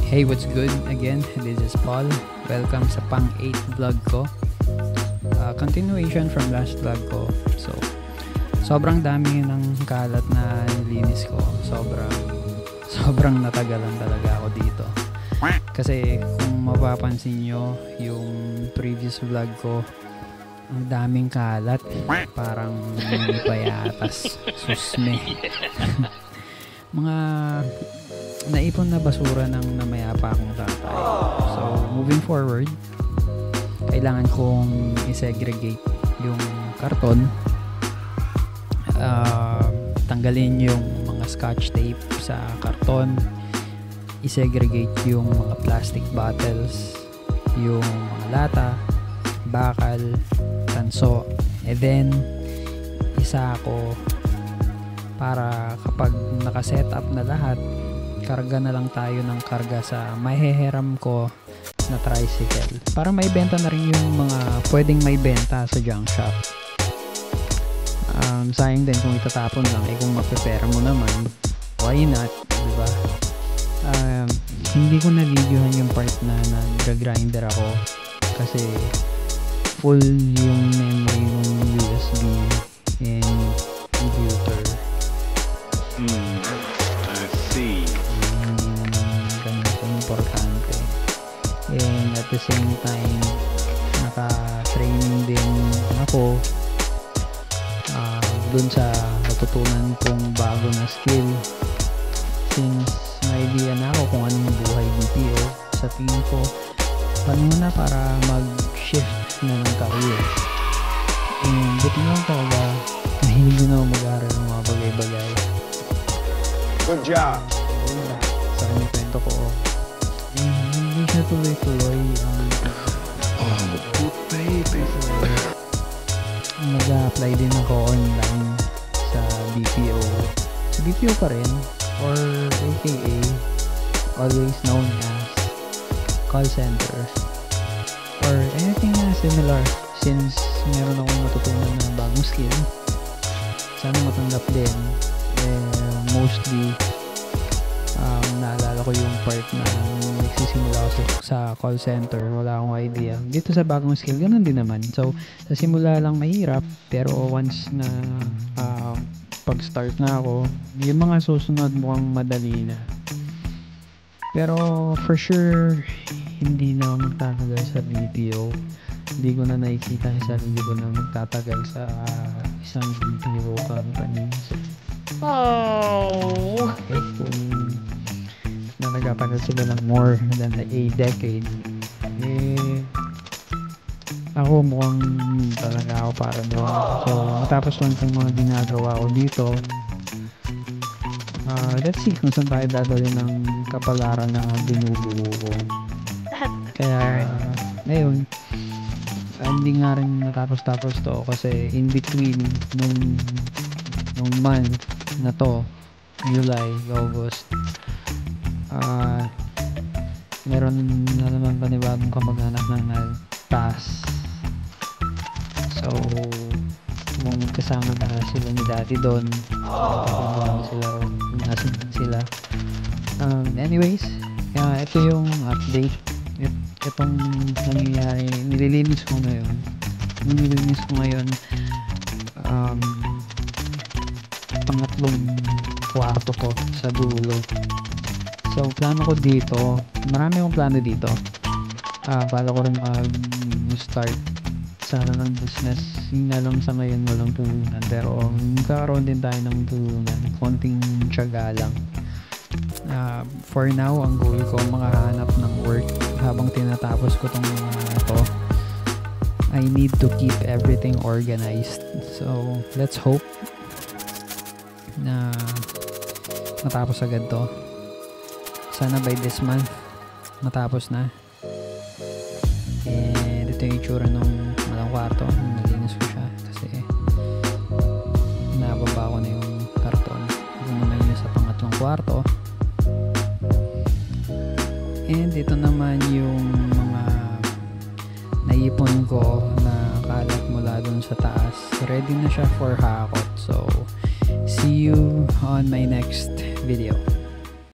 Hey, what's good? Again, this is Paul. Welcome sa pang-8 vlog ko. Continuation from last vlog ko. So, sobrang dami ng kalat na nilinis ko. Sobrang natagalan talaga ako dito. Kasi kung mapapansin nyo, yung previous vlog ko, ang daming kalat. Parang hindi payatas. Susme. Mga naipon na basura ng namayapa akong tatay. So, moving forward, kailangan kong i-segregate yung karton, tanggalin yung mga scotch tape sa karton, i-segregate yung mga plastic bottles, yung mga lata, bakal, tanso, and then isa ako para kapag nakaset up na lahat, karga na lang tayo ng karga sa mahihiram ko na tricycle para may benta na rin yung mga pwedeng may benta sa junk shop. Sayang din kung itatapon lang, kung mapipera mo naman, why not, diba? Hindi ko na-videohan yung part na nag-grinder ako kasi full yung memory ng USB and computer. I see. Hindi naman ganun importante. And at the same time, naka-training din ako dun sa natutunan kong bago na skill. Since may idea na ako kung anong buhay BPO, sa tingin ko, panahon na para mag-shift na ng career. And buti lang ko ba, mahilig na ako mag-aaral ng mga bagay-bagay. Good job. Sa kanyang kwento ko, hindi siya tuloy-tuloy Oh, baby. Nag-apply din ako online sa BPO. Sa BPO pa rin, or aka always known as call centers or anything na similar, since meron akong natutunan na bagong skill. Sana matanggap din. Mostly naalala ko yung part na nagsisimula ako sa call center, wala akong idea. Dito sa bagong skill, ganun din naman. So, sa simula lang mahirap, pero once na pag-start na ako, yung mga susunod mukhang madali na. Pero for sure, hindi na ako magtatagal sa BPO. Hindi ko na nakikita sa sarili ko na magtatagal sa isang BPO company. Oh. Okay, kung nagkapanood sila ng more than a decade, ako mukhang talaga ako para doon. So, matapos lang itong mga ginagawa ko dito, let's see kung saan tayo dadali ng kapalaran na binubuo ko. Kaya, ngayon, hindi nga rin natapos-tapos to kasi in between nung month na to, July, August, meron na naman panibagong kamag-anak na nagtaas. So, kung kasama na sila ni Daddy doon, nasan sila. Anyways, ito yung update. Itong nangyayari, nililinis ko ngayon. Pangatlong kwarto ko sa dulo. So, plano ko dito, marami akong plano dito. Pala ko rin mag-start sana ng business. Yung alam sa ngayon walang tulungan, pero magkakaroon din tayo ng tulungan, konting tiyaga lang. For now, ang goal ko makahanap ng work habang tinatapos ko tong to. I need to keep everything organized. So, let's hope na matapos agad to. Sana by this month matapos na. And ito yung itsura ng malang kwarto. Nalinis ko siya kasi nababa ko na yung karton. Ito naman yung sa pangatlong kwarto. And ito naman yung mga naipon ko na kalat mula dun sa taas. Ready na siya for hakot. So, see you on my next video.